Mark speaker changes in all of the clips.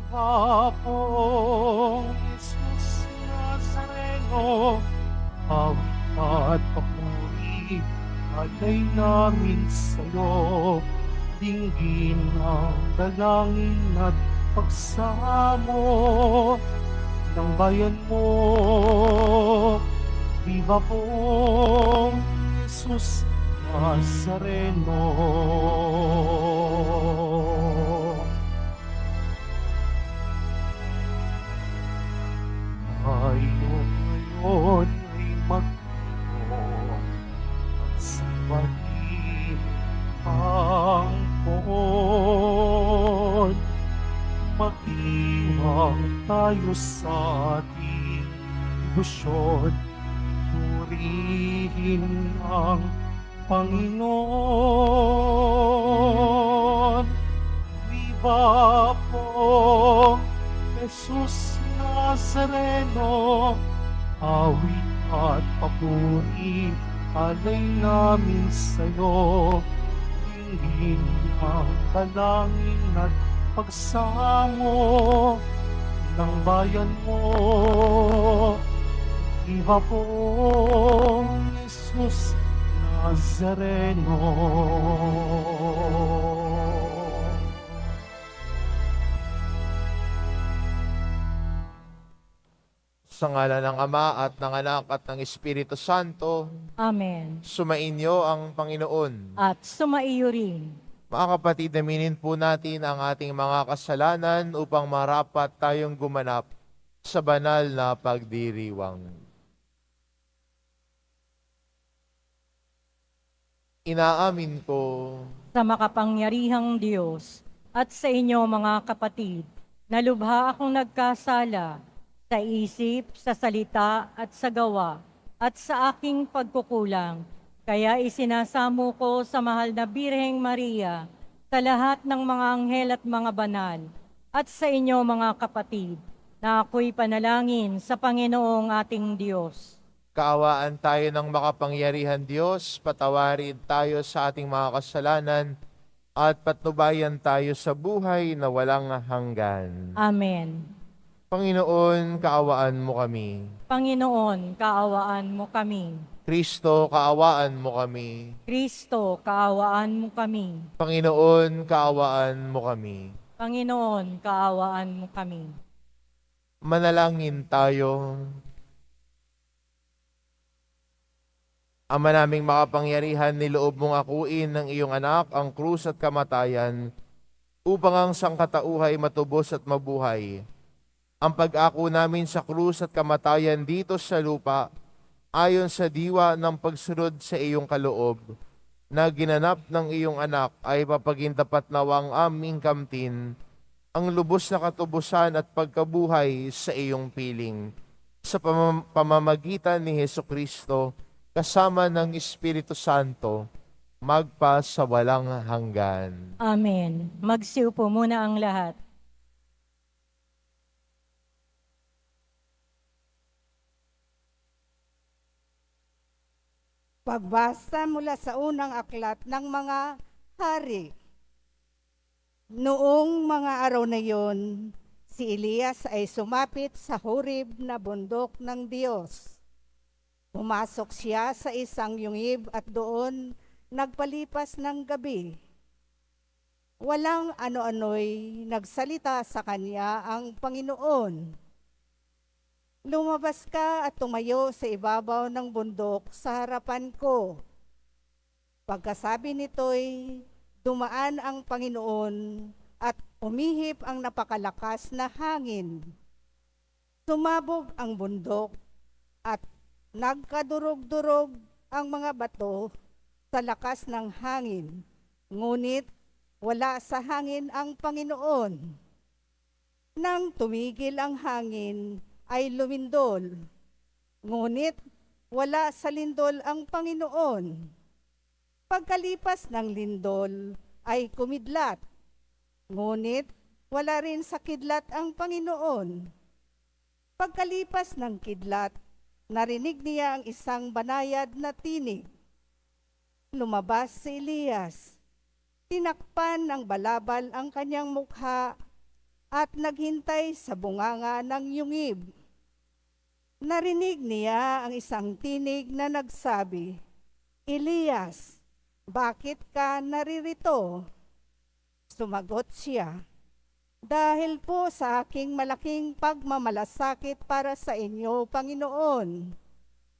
Speaker 1: Apong Jesus Nazareno, awit at papuri, alay namin sa'yo. Dinggin ang dalangin at pagsamo ng bayan mo. Viva pong Jesus Nazareno. Ngayon ay magpo at sipahin ang poon. Mag-iwang tayo sa ating debosyon, purihin ang Panginoon. Viva po Jesus Nazareno, awit at papuri, alay namin sa'yo. Dinggin ang dalangin at pagsamo ng bayan mo. Viva po Jesus Nazareno.
Speaker 2: Sa ngalan ng Ama at ng Anak at ng Espiritu Santo,
Speaker 3: Amen.
Speaker 2: sumainyo ang Panginoon.
Speaker 3: At sumaiyo rin.
Speaker 2: Mga kapatid, aminin po natin ang ating mga kasalanan upang marapat tayong gumanap sa banal na pagdiriwang. Inaamin ko
Speaker 3: Sa makapangyarihang Diyos at sa inyo mga kapatid, na lubha akong nagkasala sa isip, sa salita at sa gawa at sa aking pagkukulang. Kaya isinasamo ko sa mahal na Birheng Maria, sa lahat ng mga anghel at mga banal, at sa inyo mga kapatid, na ako'y panalangin sa Panginoong ating Diyos.
Speaker 2: kaawaan tayo ng makapangyarihan Diyos, patawarin tayo sa ating mga kasalanan, at patnubayan tayo sa buhay na walang hanggan.
Speaker 3: Amen.
Speaker 2: Panginoon, kaawaan mo kami.
Speaker 3: Panginoon, kaawaan mo kami.
Speaker 2: Kristo, kaawaan mo kami.
Speaker 3: Kristo, kaawaan mo kami.
Speaker 2: Panginoon, kaawaan mo kami.
Speaker 3: Panginoon, kaawaan mo kami.
Speaker 2: Manalangin tayo. Ama naming makapangyarihan, niloob mong akuin ng iyong anak ang krus at kamatayan upang ang sangkatauhay matubos at mabuhay. Ang pag-ako namin sa krus at kamatayan dito sa lupa, ayon sa diwa ng pagsunod sa iyong kaloob, na ginanap ng iyong anak ay papagintapat nawang aming kamtin, ang lubos na katubusan at pagkabuhay sa iyong piling. Sa pamamagitan ni Hesukristo, kasama ng Espiritu Santo, magpa sa walang hanggan.
Speaker 3: Amen. Magsiupo muna ang lahat.
Speaker 4: Pagbasa mula sa unang aklat ng mga hari. Noong mga araw na yon, si Elias ay sumapit sa Horeb na bundok ng Diyos. Pumasok siya sa isang yungib at doon nagpalipas ng gabi. Walang ano-ano'y nagsalita sa kanya ang Panginoon. Lumabas ka at tumayo sa ibabaw ng bundok sa harapan ko. Pagkasabi nito'y dumaan ang Panginoon at umihip ang napakalakas na hangin. Sumabog ang bundok at nagkadurog-durog ang mga bato sa lakas ng hangin. Ngunit wala sa hangin ang Panginoon. Nang tumigil ang hangin, ay lumindol. Ngunit wala sa lindol ang Panginoon. Pagkalipas ng lindol ay kumidlat. Ngunit wala rin sa kidlat ang Panginoon. Pagkalipas ng kidlat, narinig niya ang isang banayad na tinig. Lumabas si Elias. Tinakpan ng balabal ang kanyang mukha at naghintay sa bunganga ng yungib. Narinig niya ang isang tinig na nagsabi, "Elias, bakit ka naririto?" Sumagot siya, "Dahil po sa aking malaking pagmamalasakit para sa inyo, Panginoon,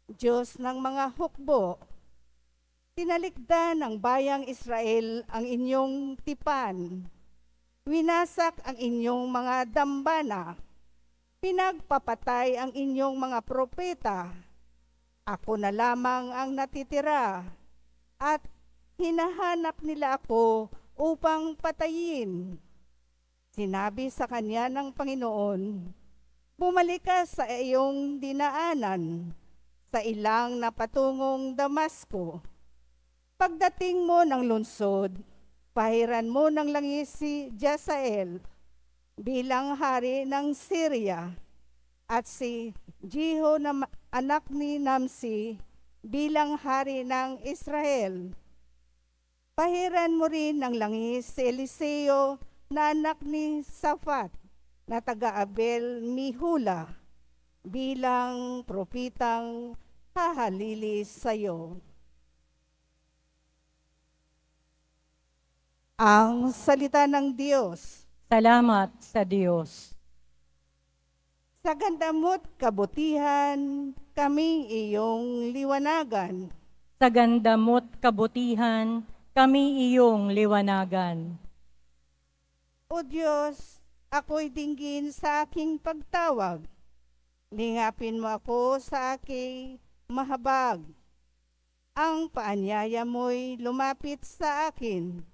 Speaker 4: Diyos ng mga hukbo. Tinalikdan ng bayang Israel ang inyong tipan. Winasak ang inyong mga dambana. Pinagpapatay ang inyong mga propeta. Ako na lamang ang natitira, at hinahanap nila ako upang patayin." Sinabi sa kanya ng Panginoon, "Bumalik ka sa iyong dinaanan, sa ilang na patungong Damasco. Pagdating mo ng lungsod, pahiran mo ng langis si Jazael bilang hari ng Syria, at si Jehu na anak ni Namsi bilang hari ng Israel. Pahiran mo rin ng langis si Eliseo na anak ni Safat na taga-Abel Mihula bilang propitang hahalili sa iyo." Ang salita ng Diyos.
Speaker 3: Salamat sa Diyos.
Speaker 4: Sa ganda mo't kabutihan, kami iyong liwanagan.
Speaker 3: Sa ganda mo't kabutihan, kami iyong liwanagan.
Speaker 4: O Diyos, ako'y dinggin sa aking pagtawag. Lingapin mo ako sa aking mahabag. Ang paanyaya mo'y lumapit sa akin.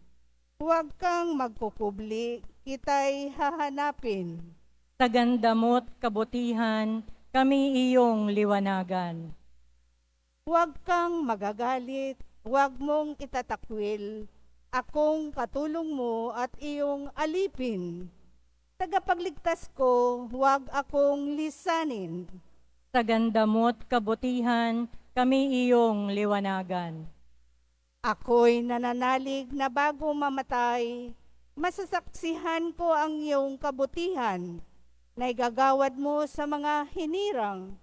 Speaker 4: Huwag kang magkukubli, kita'y hahanapin.
Speaker 3: Sa ganda mo't kabutihan, kami iyong liwanagan.
Speaker 4: Huwag kang magagalit, huwag mong itatakwil. Akong katulong mo at iyong alipin. Tagapagligtas ko, huwag akong lisanin.
Speaker 3: Sa ganda mo't kabutihan, kami iyong liwanagan.
Speaker 4: Ako'y nananalig na bago mamatay, masasaksihan ko ang iyong kabutihan na igagawad mo sa mga hinirang.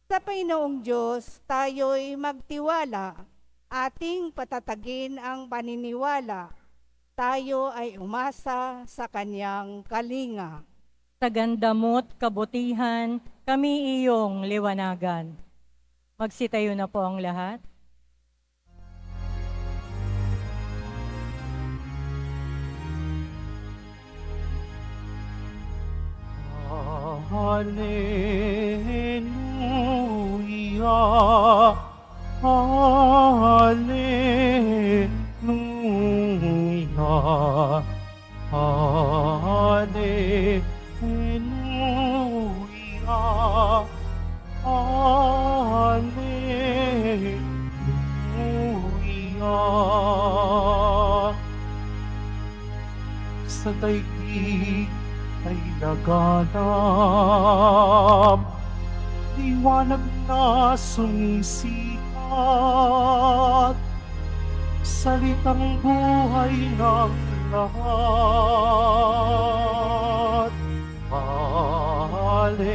Speaker 4: Sa Panginoong Diyos, tayo'y magtiwala, ating patatagin ang paniniwala. Tayo ay umasa sa kanyang kalinga.
Speaker 3: Sa ganda mo't kabutihan, kami iyong liwanagan. Magsitayo na po ang lahat.
Speaker 1: Hallelujah, Hallelujah, Hallelujah, Hallelujah. Sa daigdig ay laganap, liwanag na sumisikat, salitang buhay ng lahat. Hallelujah,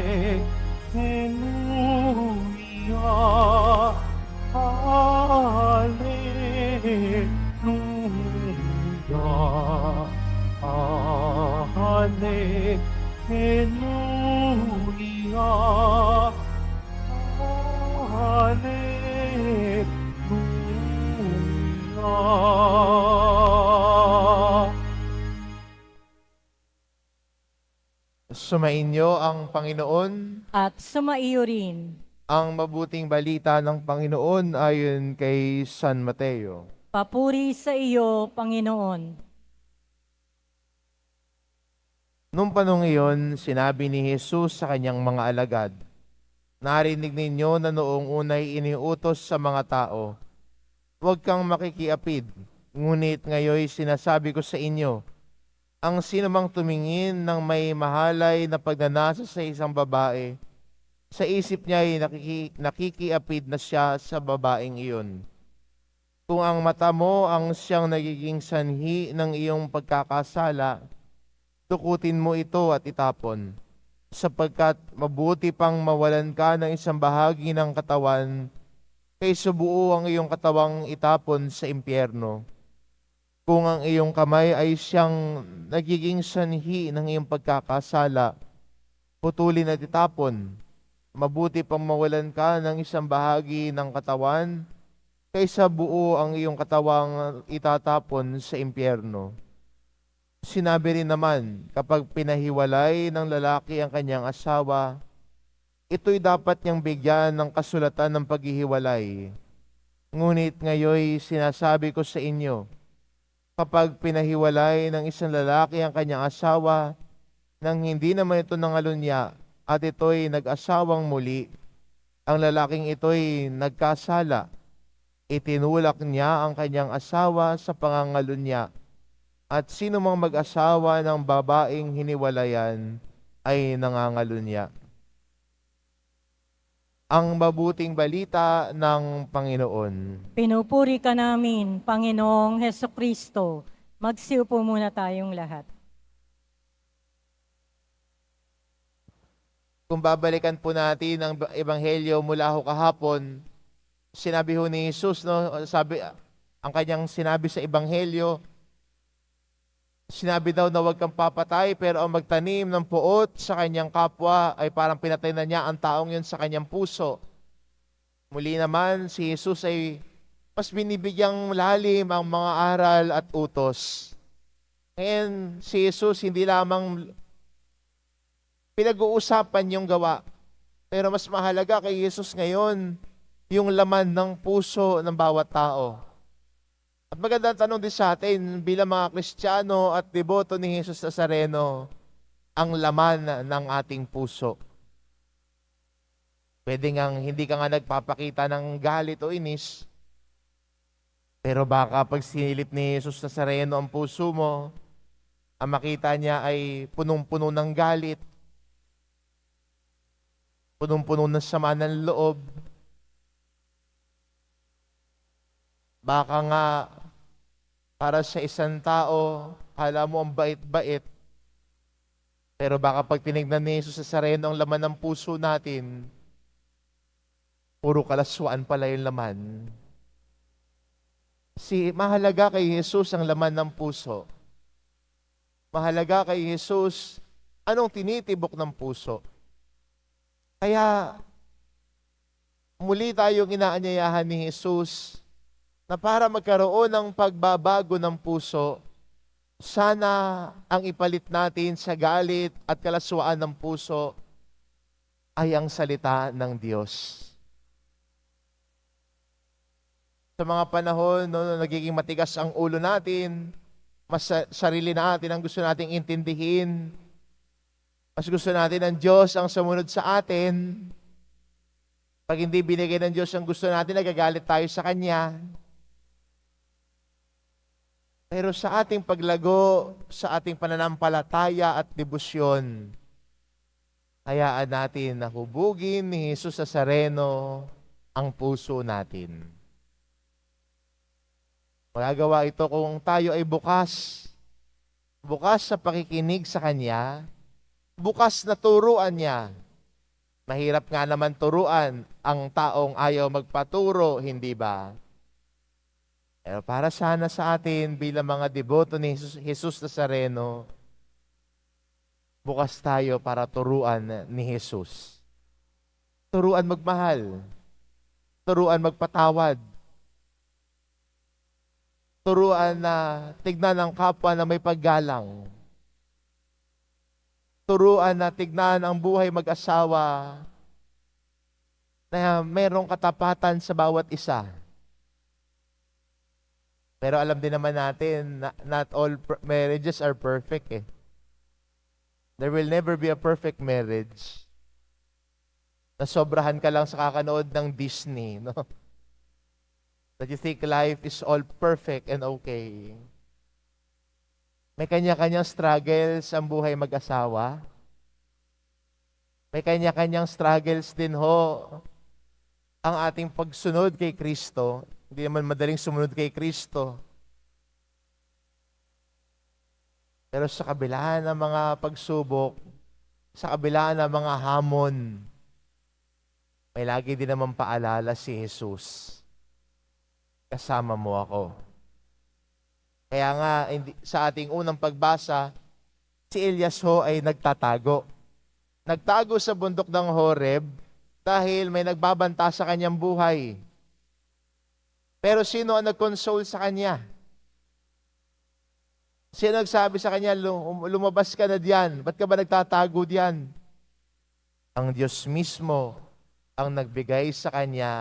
Speaker 1: Hallelujah, Hallelujah, Hallelujah.
Speaker 2: Sumainyo ang Panginoon.
Speaker 3: At sumaiyo rin.
Speaker 2: Ang mabuting balita ng Panginoon ayon kay San Mateo.
Speaker 3: Papuri sa iyo, Panginoon.
Speaker 2: Nung panong iyon, sinabi ni Jesus sa kanyang mga alagad, "Narinig ninyo na noong unay iniutos sa mga tao, huwag kang makikiapid, ngunit ngayoy sinasabi ko sa inyo, ang sinumang tumingin ng may mahalay na pagnanasa sa isang babae, sa isip niya ay nakikiapid na siya sa babaeng iyon. Kung ang mata mo ang siyang nagiging sanhi ng iyong pagkakasala, dukutin mo ito at itapon, sapagkat mabuti pang mawalan ka ng isang bahagi ng katawan kaysa buo ang iyong katawang itapon sa impyerno. Kung ang iyong kamay ay siyang nagiging sanhi ng iyong pagkakasala, putulin at itapon. Mabuti pang mawalan ka ng isang bahagi ng katawan kaysa buo ang iyong katawang itatapon sa impyerno. Sinabi rin naman, kapag pinahiwalay ng lalaki ang kanyang asawa, ito'y dapat niyang bigyan ng kasulatan ng paghihiwalay. Ngunit ngayon sinasabi ko sa inyo, kapag pinahiwalay ng isang lalaki ang kanyang asawa, nang hindi naman ito nangalunya, at ito'y nag-asawang muli, ang lalaking ito'y nagkasala, itinulak niya ang kanyang asawa sa pangangalunya, at sino mang mag-asawa ng babaeng hiniwalayan ay nangangalunya. Ang mabuting balita ng Panginoon.
Speaker 3: Pinupuri ka namin, Panginoong Hesukristo. Magsiupo muna tayong lahat.
Speaker 2: Kung babalikan po natin ang ebanghelyo mula ho kahapon, sinabi ho ni Jesus, ang kanyang sinabi sa ebanghelyo, sinabi daw na huwag kang papatay, pero ang magtanim ng puot sa kanyang kapwa ay parang pinatay na niya ang taong yun sa kanyang puso. Muli naman, si Jesus ay mas binibigyang lalim ang mga aral at utos. Ngayon, si Jesus hindi lamang pinag-uusapan yung gawa, pero mas mahalaga kay Jesus ngayon yung laman ng puso ng bawat tao. At magandang tanong din sa atin bilang mga Kristiyano at deboto ni Jesus Nazareno, ang laman ng ating puso. Pwede ngang hindi ka nga nagpapakita ng galit o inis, pero baka pag sinilip ni Jesus Nazareno ang puso mo, ang makita niya ay punong-puno ng galit, punong-puno ng sama ng loob. Baka nga para sa isang tao, kala mo ang bait-bait, pero baka pag tinignan ni Jesus Nazareno ang laman ng puso natin, puro kalaswaan pala yung laman. Mahalaga kay Jesus ang laman ng puso. Mahalaga kay Jesus anong tinitibok ng puso. Kaya muli tayong inaanyayahan ni Jesus na para magkaroon ng pagbabago ng puso, sana ang ipalit natin sa galit at kalaswaan ng puso ay ang salita ng Diyos. Sa mga panahon nagiging matigas ang ulo natin, mas sarili natin ang gusto nating intindihin, mas gusto natin ng Diyos ang sumunod sa atin. Pag hindi binigay ng Diyos ang gusto natin, nagagalit tayo sa Kanya. Pero sa ating paglago, sa ating pananampalataya at debosyon, hayaan natin na hubugin ni Jesus Nazareno ang puso natin. Magagawa ito kung tayo ay bukas sa pakikinig sa Kanya, bukas na turuan niya. Mahirap nga naman turuan ang taong ayaw magpaturo, hindi ba? Pero para sana sa atin bilang mga deboto ni Jesus Nazareno, bukas tayo para turuan ni Jesus. Turuan magmahal, turuan magpatawad, turuan na tignan ang kapwa na may paggalang, turuan na tignan ang buhay mag-asawa na mayroong katapatan sa bawat isa. Pero alam din naman natin, not all marriages are perfect eh. There will never be a perfect marriage. Nasobrahan ka lang sa kakanood ng Disney, no? That you think life is all perfect and okay. May kanya-kanyang struggles ang buhay mag-asawa. May kanya-kanyang struggles din ho ang ating pagsunod kay Kristo. Hindi naman madaling sumunod kay Kristo. Pero sa kabila ng mga pagsubok, sa kabila ng mga hamon, may lagi din naman paalala si Jesus. Kasama mo ako. Kaya nga, sa ating unang pagbasa, si Elias ho ay nagtatago. Nagtago sa bundok ng Horeb dahil may nagbabanta sa kanyang buhay. Pero sino ang nag-console sa kanya? Sino nagsabi sa kanya, lumabas ka na diyan? Ba't ka ba nagtatago diyan? Ang Diyos mismo ang nagbigay sa kanya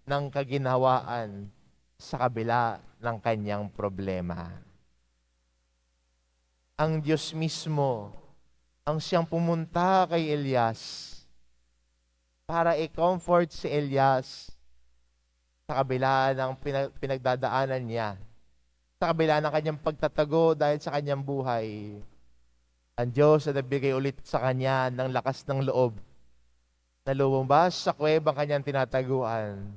Speaker 2: ng kaginhawaan sa kabila ng kanyang problema. Ang Diyos mismo ang siyang pumunta kay Elias para i-comfort si Elias sa kabila ng pinagdadaanan niya, sa kabila ng kanyang pagtatago dahil sa kanyang buhay. Ang Diyos ay nagbigay ulit sa kanya ng lakas ng loob na lumabas sa kuwebang kanyang tinataguan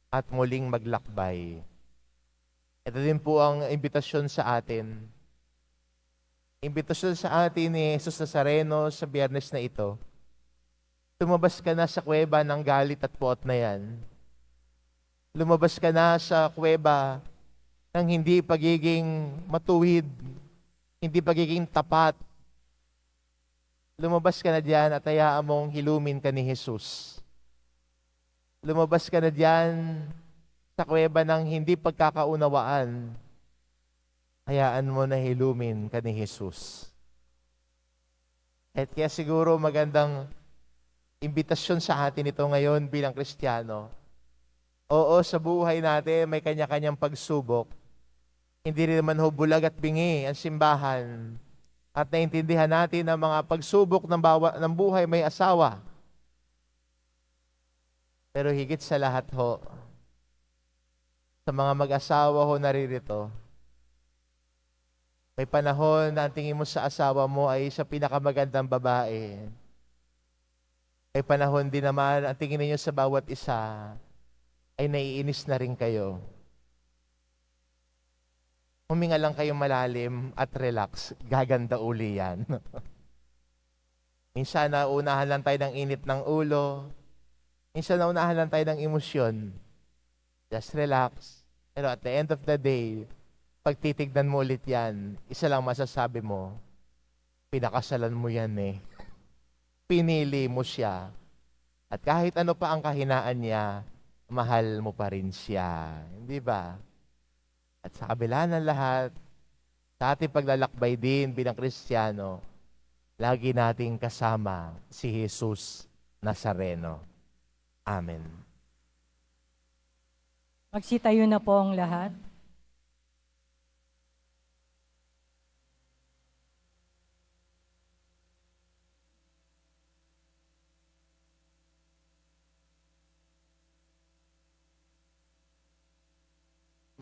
Speaker 2: at muling maglakbay. Ito din po ang imbitasyon sa atin. Imbitasyon sa atin ni Jesus Nazareno sa Biyernes na ito. Lumabas ka na sa kuweba ng galit at puot na yan. Lumabas ka na sa kuweba ng hindi pagiging matuwid, hindi pagiging tapat. Lumabas ka na diyan at hayaan mong hilumin ka ni Jesus. Lumabas ka na diyan sa kuweba ng hindi pagkakaunawaan. Hayaan mo na hilumin ka ni Jesus. At kaya siguro magandang imbitasyon sa atin ito ngayon bilang Kristiyano. Oo, sa buhay natin may kanya-kanyang pagsubok. Hindi rin naman bulag at bingi ang simbahan. At naintindihan natin ang mga pagsubok ng buhay may asawa. Pero higit sa lahat ho, sa mga mag-asawa ho naririto, may panahon na ang tingin mo sa asawa mo ay sa pinakamagandang babae. May panahon din naman ang tingin ninyo sa bawat isa ay naiinis na rin kayo. Huminga lang kayong malalim at relax. Gaganda uli yan. Minsan naunahan lang tayo ng init ng ulo. Minsan naunahan lang tayo ng emosyon. Just relax. Pero at the end of the day, pag titignan mo ulit yan, isa lang masasabi mo, pinakasalan mo yan eh. Pinili mo siya. At kahit ano pa ang kahinaan niya, mahal mo pa rin siya. Hindi ba? At sa kabila ng lahat, sa ating paglalakbay din bilang Kristiyano, lagi nating kasama si Jesus Nazareno. Amen.
Speaker 3: Magsitayo na po ang lahat.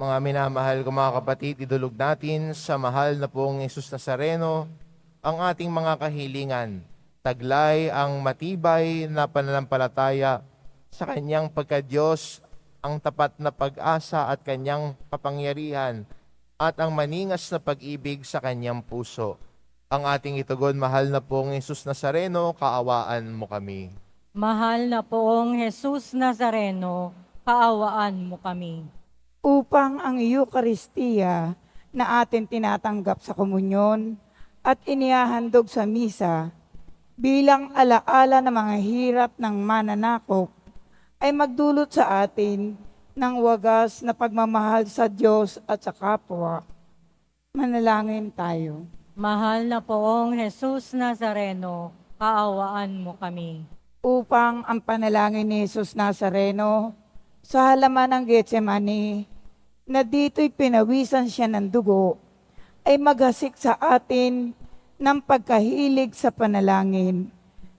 Speaker 2: Mga minamahal ko mga kapatid, idulog natin sa mahal na pong Jesus Nazareno ang ating mga kahilingan. Taglay ang matibay na pananampalataya sa kanyang pagka-Diyos, ang tapat na pag-asa at kanyang kapangyarihan, at ang maningas na pag-ibig sa kanyang puso. Ang ating itugon, mahal na pong Jesus Nazareno, kaawaan mo kami.
Speaker 3: Mahal na poong Jesus Nazareno, kaawaan mo kami.
Speaker 5: Upang ang Eucharistia na atin tinatanggap sa komunyon at inihahandog sa misa bilang alaala ng mga hirap ng mananakop ay magdulot sa atin ng wagas na pagmamahal sa Diyos at sa kapwa. Manalangin tayo.
Speaker 3: Mahal na poong Jesus Nazareno, kaawaan mo kami.
Speaker 5: Upang ang panalangin ni Jesus Nazareno sa halaman ng Getsemani, na dito'y pinawisan siya ng dugo, ay maghasik sa atin ng pagkahilig sa panalangin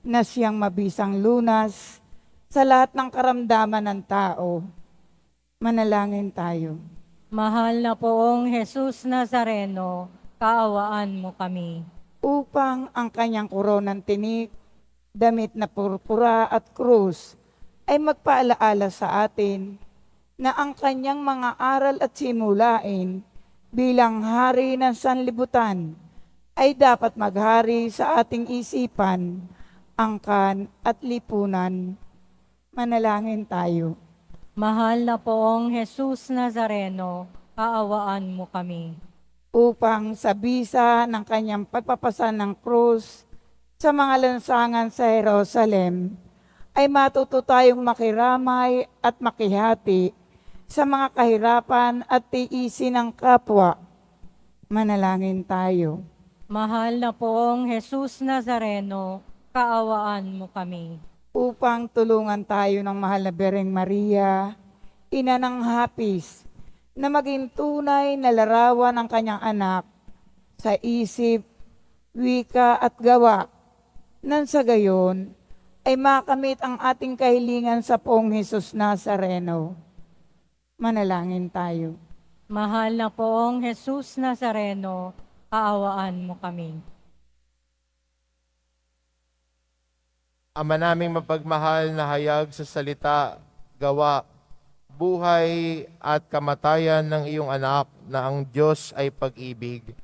Speaker 5: na siyang mabisang lunas sa lahat ng karamdaman ng tao. Manalangin tayo.
Speaker 3: Mahal na poong Jesus Nazareno, kaawaan mo kami.
Speaker 5: Upang ang kanyang koronang tinik, damit na purpura at krus, ay magpaalaala sa atin na ang kanyang mga aral at simulain bilang hari ng sanlibutan ay dapat maghari sa ating isipan, angkan at lipunan. Manalangin tayo.
Speaker 3: Mahal na poong Jesus Nazareno, kaawaan mo kami.
Speaker 5: Upang sa bisa ng kanyang pagpapasan ng krus sa mga lansangan sa Jerusalem, ay matuto tayong makiramay at makihati sa mga kahirapan at tiisin ng kapwa. Manalangin tayo.
Speaker 3: Mahal na poong Jesus Nazareno, kaawaan mo kami.
Speaker 5: Upang tulungan tayo ng mahal na Bereng Maria, ina ng hapis, na maging tunay na larawan ng kanyang anak sa isip, wika at gawa, nang sa gayon ay makamit ang ating kahilingan sa poong Jesus Nazareno. Manalangin tayo.
Speaker 3: Mahal na poong Jesus Nazareno, kaawaan mo kami.
Speaker 2: Ama naming mapagmahal na hayag sa salita, gawa, buhay at kamatayan ng iyong anak na ang Diyos ay pag-ibig.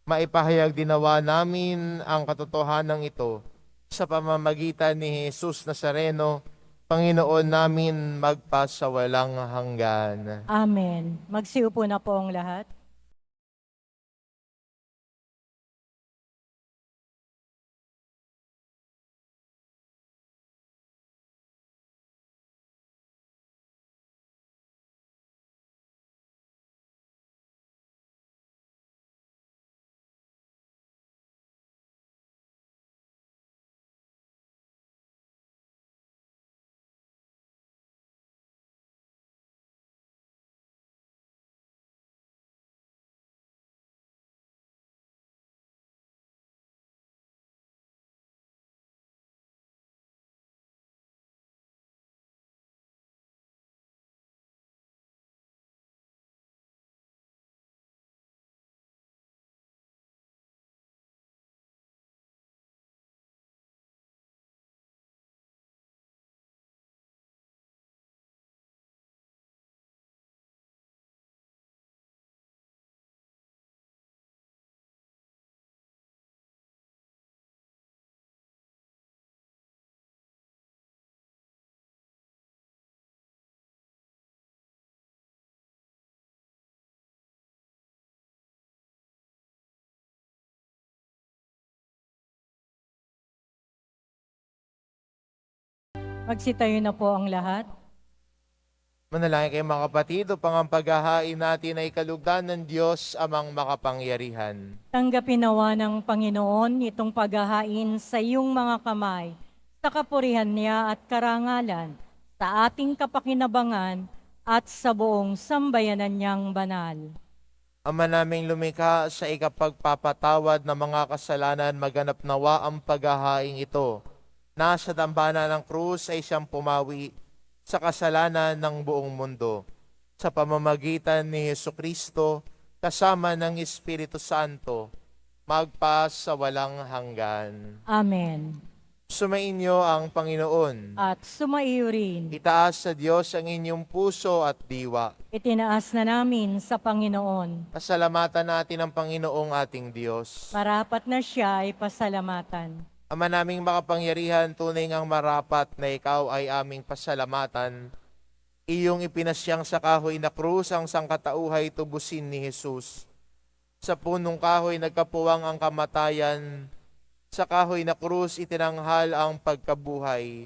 Speaker 2: Maipahayag dinawa namin ang katotohanan ito sa pamamagitan ni Jesus Nazareno, Panginoon namin magpasawalang hanggan.
Speaker 3: Amen. Magsiupo na po ang lahat. Magsitayo na po ang lahat.
Speaker 2: Manalangin kayo mga kapatid, upang ang paghahain natin ay kalugdan ng Diyos amang makapangyarihan.
Speaker 3: Tanggapin nawa ng Panginoon itong paghahain sa iyong mga kamay, sa kapurihan niya at karangalan, sa ating kapakinabangan at sa buong sambayanan niyang banal.
Speaker 2: Ama naming lumikha, sa ikapagpapatawad ng mga kasalanan, maganap nawa ang paghahain ito. Nasa dambana ng krus ay siyang pumawi sa kasalanan ng buong mundo. Sa pamamagitan ni Jesucristo, kasama ng Espiritu Santo, magpa sa walang hanggan.
Speaker 3: Amen.
Speaker 2: Sumainyo ang Panginoon.
Speaker 3: At sumaiyo rin.
Speaker 2: Itaas sa Diyos ang inyong puso at diwa.
Speaker 3: Itinaas na namin sa Panginoon.
Speaker 2: Pasalamatan natin ang Panginoong ating Diyos.
Speaker 3: Marapat na siya ay pasalamatan.
Speaker 2: Ama naming makapangyarihan, tunay ngang marapat na ikaw ay aming pasalamatan. Iyong ipinasyang sa kahoy na krus ang sangkatauhay tubusin ni Jesus. Sa punong kahoy nagkapuwang ang kamatayan. Sa kahoy na krus itinanghal ang pagkabuhay.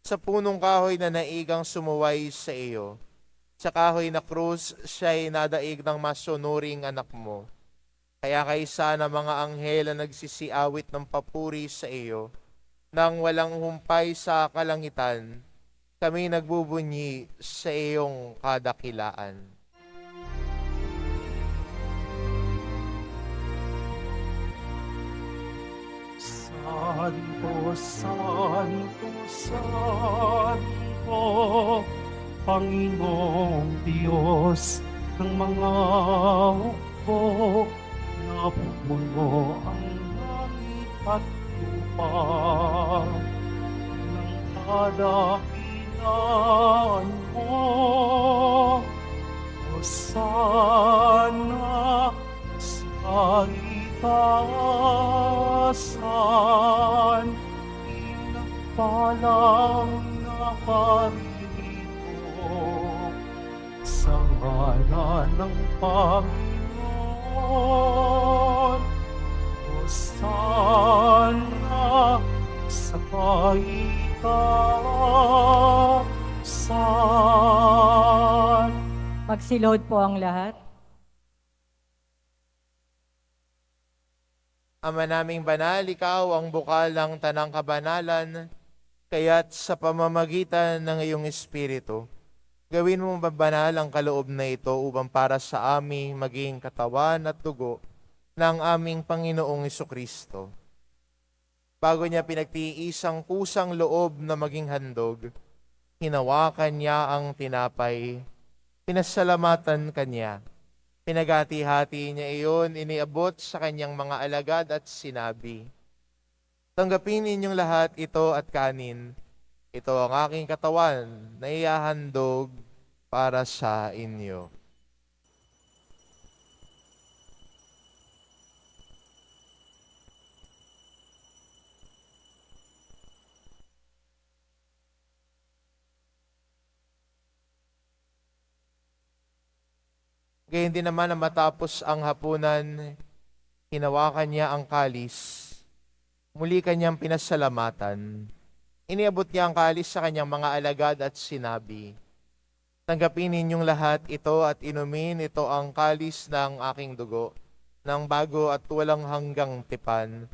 Speaker 2: Sa punong kahoy na naigang sumuway sa iyo. Sa kahoy na krus siya'y nadaig ng masunuring anak mo. Kaya kaysa na mga anghel na nagsisiawit ng papuri sa iyo, nang walang humpay sa kalangitan, kami nagbubunyi sa iyong kadakilaan.
Speaker 1: Santo, Santo, Santo, Panginoong Diyos ng mga hukbo, napupuno ang langit at lupa ng kadakilaan mo. Hosana sa kalikasan, pinagpalang nakarito sa ngalan ng Panginoon. Hosana sa kaitaasan.
Speaker 3: Magsilod po ang lahat.
Speaker 2: Ama naming banal, ikaw ang bukal ng tanang kabanalan, kaya't sa pamamagitan ng iyong Espiritu, gawin mo mabanal ang kaloob na ito upang para sa aming maging katawan at dugo ng aming Panginoong Jesucristo. Bago niya pinagtiisang kusang loob na maging handog, hinawakan niya ang tinapay, pinasalamatan kanya. Pinagati-hati niya iyon, iniabot sa kanyang mga alagad at sinabi, "Tanggapin ninyong lahat ito at kanin. Ito ang aking katawan na ihahandog para sa inyo." Gayun din naman na matapos ang hapunan, hinawakan niya ang kalis. Muli kanyang pinasalamatan. Iniabot niya ang kalis sa kanyang mga alagad at sinabi, "Tanggapin ninyong lahat ito at inumin, ito ang kalis ng aking dugo, ng bago at walang hanggang tipan.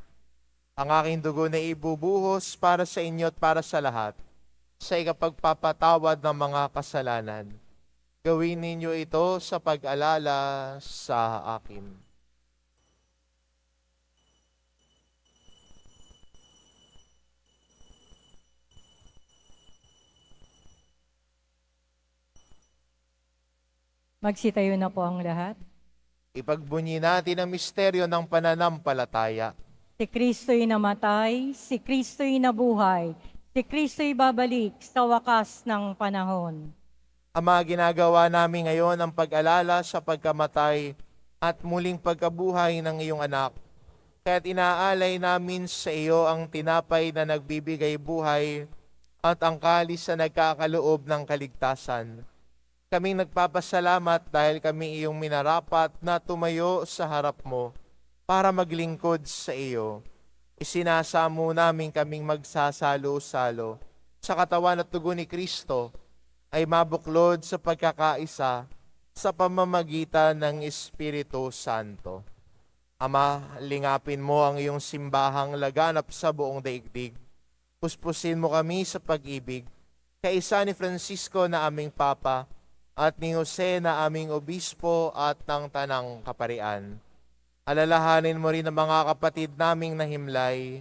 Speaker 2: Ang aking dugo na ibubuhos para sa inyo at para sa lahat, sa ikapagpapatawad ng mga kasalanan. Gawin ninyo ito sa pag-alala sa akin."
Speaker 3: Magsitayo na po ang lahat.
Speaker 2: Ipagbunyi natin ang misteryo ng pananampalataya.
Speaker 3: Si Kristo'y namatay, si Kristo'y nabuhay, si Kristo'y babalik sa wakas ng panahon.
Speaker 2: Ama, ginagawa namin ngayon ang pag-alala sa pagkamatay at muling pagkabuhay ng iyong anak. Kaya't inaalay namin sa iyo ang tinapay na nagbibigay buhay at ang kalis na nagkakaloob ng kaligtasan. Kaming nagpapasalamat dahil kami iyong minarapat na tumayo sa harap mo para maglingkod sa iyo. Isinasamo namin kaming magsasalo-salo sa katawan at dugo ni Kristo ay mabuklod sa pagkakaisa sa pamamagitan ng Espiritu Santo. Ama, lingapin mo ang iyong simbahang laganap sa buong daigdig. Puspusin mo kami sa pag-ibig, kaisa ni Francisco na aming Papa, at ni Jose na aming Obispo at ng Tanang Kaparian. Alalahanin mo rin ang mga kapatid naming nahimlay,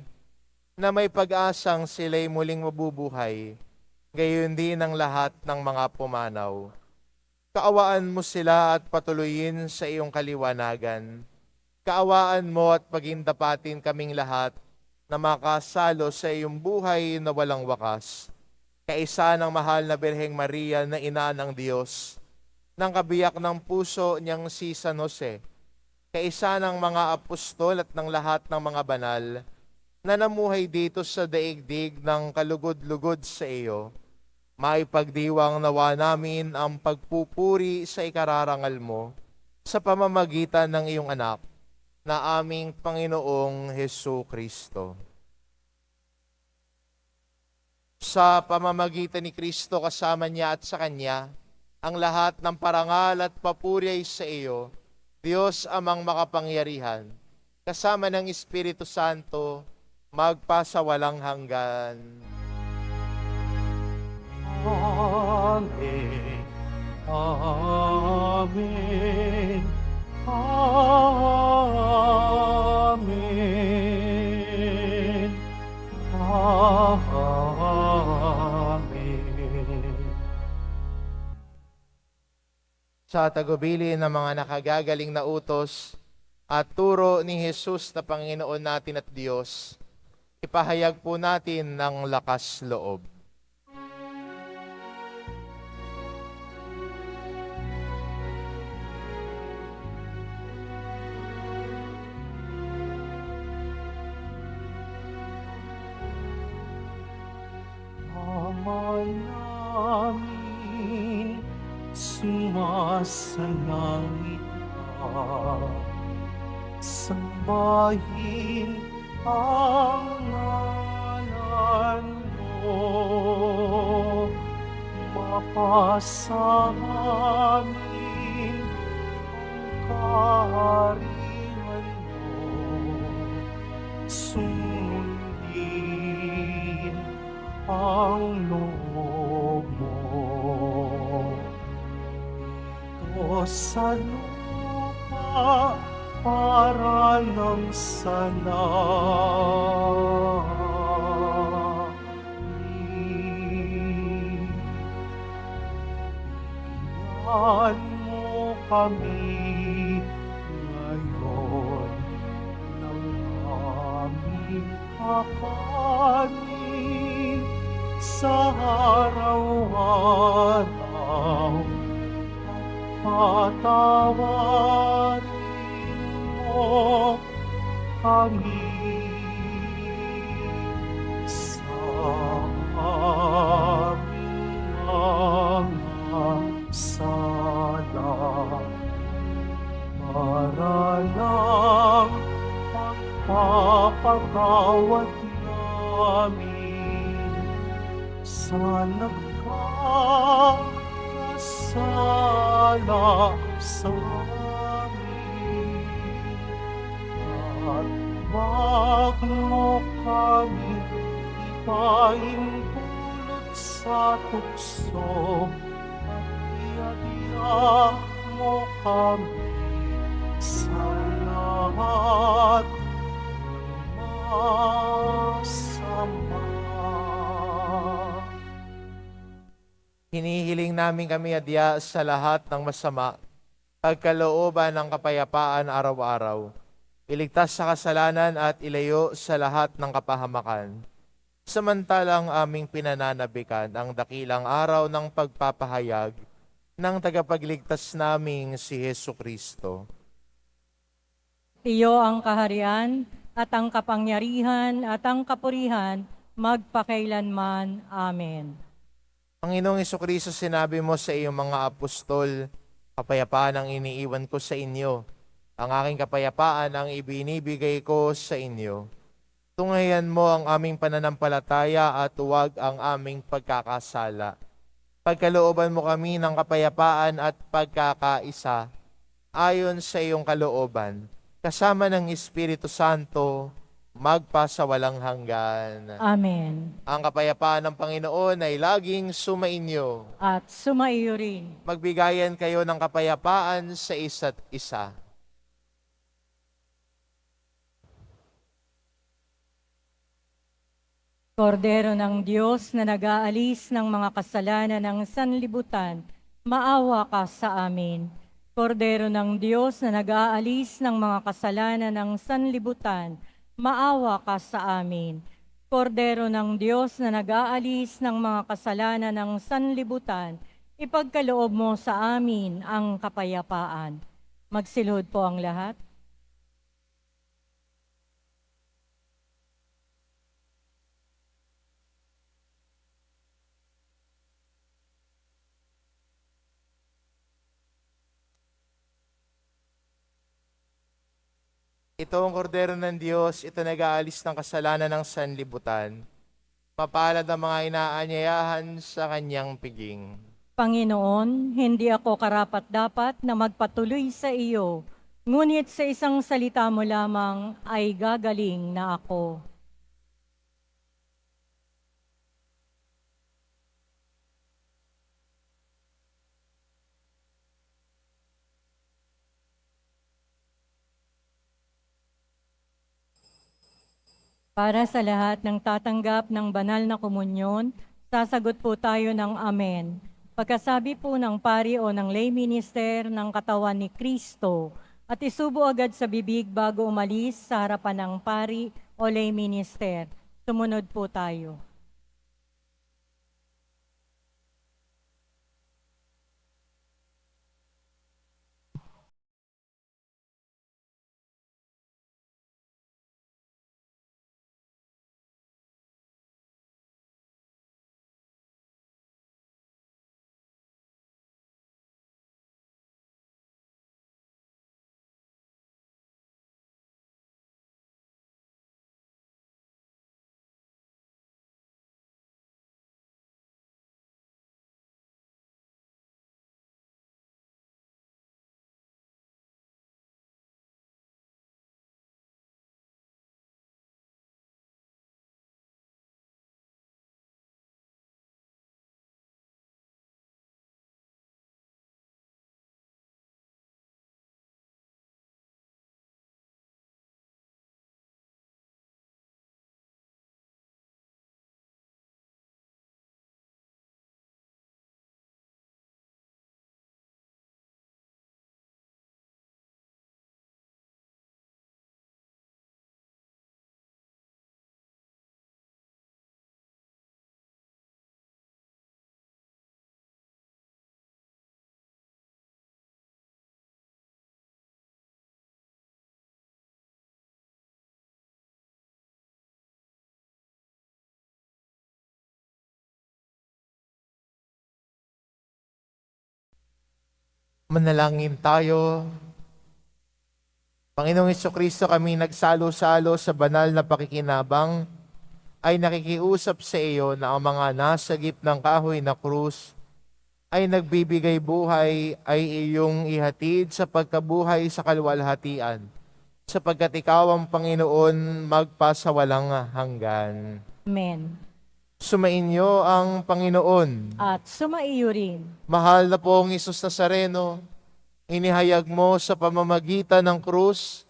Speaker 2: na may pag-asang sila'y muling mabubuhay, gayon din ang lahat ng mga pumanaw. Kaawaan mo sila at patuloyin sa iyong kaliwanagan. Kaawaan mo at pagindapatin kaming lahat na makasalo sa iyong buhay na walang wakas. Kaisa ng mahal na Birheng Maria na ina ng Diyos, ng kabiyak ng puso niyang si San Jose, kaisa ng mga apostol at ng lahat ng mga banal na namuhay dito sa daigdig ng kalugod-lugod sa iyo, maipagdiwang nawa namin ang pagpupuri sa ikararangal mo sa pamamagitan ng iyong anak na aming Panginoong Jesucristo. Sa pamamagitan ni Kristo kasama niya at sa Kanya, ang lahat ng parangal at papuri ay sa iyo, Diyos amang makapangyarihan, kasama ng Espiritu Santo, magpasawalang hanggan.
Speaker 1: Amen. Amen. Amen. Amen.
Speaker 2: Sa tagubilin ng mga nakagagaling na utos at turo ni Jesus na Panginoon natin at Diyos, ipahayag po natin ng lakas loob.
Speaker 1: nasa langit ka. Sambahin ang ngalan mo, mapasa amin ang kaharian mo, sundin ang loob mo. Dito sa lupa para ng salamin. Bigyan mo kami ngayon ng aming kakanin sa araw-araw. Patawarin mo kami sa aming mga sala, para lang pagpapatawad namin sa nagkakasala sa amin. At wag mo kami ipahintulot sa tukso, at iadya mo kami sa lahat ng masama.
Speaker 2: Hinihiling namin kami adya sa lahat ng masama, pagkalooban ng kapayapaan araw-araw, iligtas sa kasalanan at ilayo sa lahat ng kapahamakan. Samantalang aming pinananabikan ang dakilang araw ng pagpapahayag ng tagapagligtas naming si Hesu Kristo.
Speaker 3: Iyo ang kaharian at ang kapangyarihan at ang kapurihan magpakailanman. Amen.
Speaker 2: Panginoong Hesukristo, sinabi mo sa iyong mga apostol, kapayapaan ang iniiwan ko sa inyo. Ang aking kapayapaan ang ibinibigay ko sa inyo. Tunghayan mo ang aming pananampalataya at huwag ang aming pagkakasala. Pagkalooban mo kami ng kapayapaan at pagkakaisa, ayon sa iyong kalooban, kasama ng Espiritu Santo, magpasawalang hanggan.
Speaker 3: Amen.
Speaker 2: Ang kapayapaan ng Panginoon ay laging sumainyo.
Speaker 3: At sumaiyo rin.
Speaker 2: Magbigayan kayo ng kapayapaan sa isa't isa.
Speaker 3: Kordero ng Diyos na nag-aalis ng mga kasalanan ng sanlibutan, maawa ka sa amin. Kordero ng Diyos na nag-aalis ng mga kasalanan ng sanlibutan, maawa ka sa amin. Kordero ng Diyos na nag-aalis ng mga kasalanan ng sanlibutan, ipagkaloob mo sa amin ang kapayapaan. Magsilhod po ang lahat.
Speaker 2: Ito ang kordero ng Diyos, ito nag-aalis ng kasalanan ng sanlibutan. Mapalad ang mga inaanyayahan sa kanyang piging.
Speaker 3: Panginoon, hindi ako karapat-dapat na magpatuloy sa iyo, ngunit sa isang salita mo lamang ay gagaling na ako. Para sa lahat ng tatanggap ng banal na komunyon, sasagot po tayo ng Amen. Pagkasabi po ng pari o ng lay minister ng katawan ni Kristo, at isubo agad sa bibig bago umalis sa harapan ng pari o lay minister. Sumunod po tayo.
Speaker 2: Manalangin tayo. Panginoong Hesukristo, kami nagsalo-salo sa banal na pakikinabang ay nakikiusap sa iyo na ang mga nasagip ng kahoy na krus ay nagbibigay buhay ay iyong ihatid sa pagkabuhay sa kaluwalhatian, sapagkat ikaw ang Panginoon magpasawalang hanggan.
Speaker 3: Amen.
Speaker 2: Sumainyo ang Panginoon.
Speaker 3: At sumaiyo rin.
Speaker 2: Mahal na pong Hesus Nazareno, inihayag mo sa pamamagitan ng krus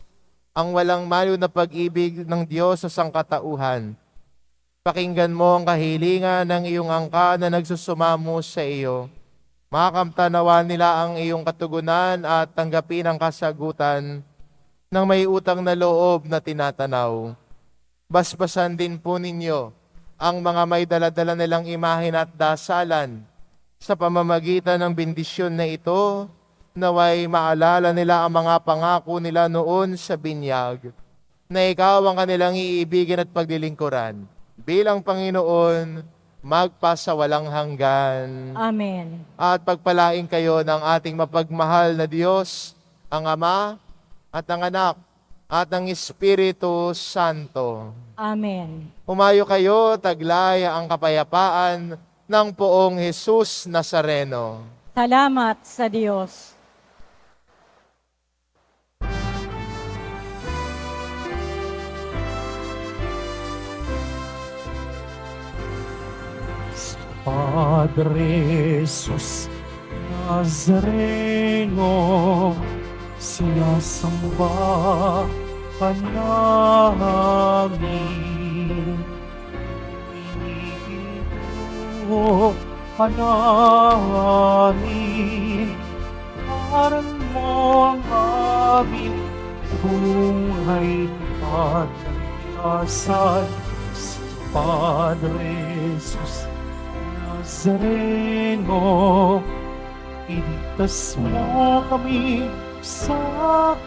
Speaker 2: ang walang malo na pag-ibig ng Diyos sa sangkatauhan. Pakinggan mo ang kahilingan ng iyong angka na nagsusumamo sa iyo. Makamtanawa nila ang iyong katugunan at tanggapin ang kasagutan ng may utang na loob na tinatanaw. Basbasan din po ninyo ang mga may daladala nilang imahen at dasalan. Sa pamamagitan ng bendisyon na ito, naway maalala nila ang mga pangako nila noon sa binyag, na ikaw ang kanilang iibigin at paglilingkuran. Bilang Panginoon, magpasawalang hanggan.
Speaker 3: Amen.
Speaker 2: At pagpalain kayo ng ating mapagmahal na Diyos, ang Ama at ang Anak at ang Espiritu Santo.
Speaker 3: Amen.
Speaker 2: Humayo kayo, taglay ang kapayapaan ng poong Hesus Nazareno.
Speaker 3: Salamat sa Diyos.
Speaker 1: Padre Jesus Nazareno, sinasamba ka namin. Iniibig ka namin, parang mo ang aming buhay at pag-asal. Padre Jesus Nazareno, iligtas mo kami sa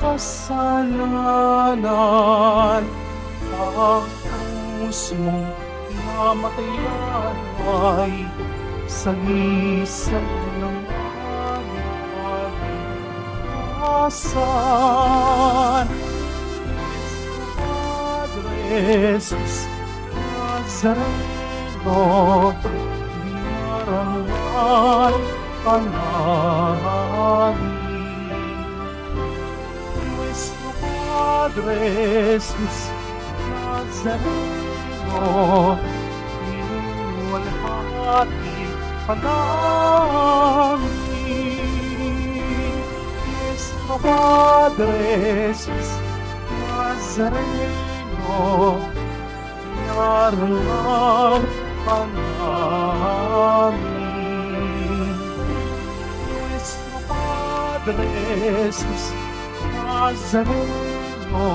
Speaker 1: kasalanan. Ang krus mong namatayan ay sagisag ng aming pag-asan. Padre Jesus Nazareno, Marangal ka namin. Nuestro Padre Jesus Nazareno, inuwalhati ka namin. Nuestro Padre Jesus Nazareno, Marangal ka namin. Nuestro Padre Jesus Nazareno,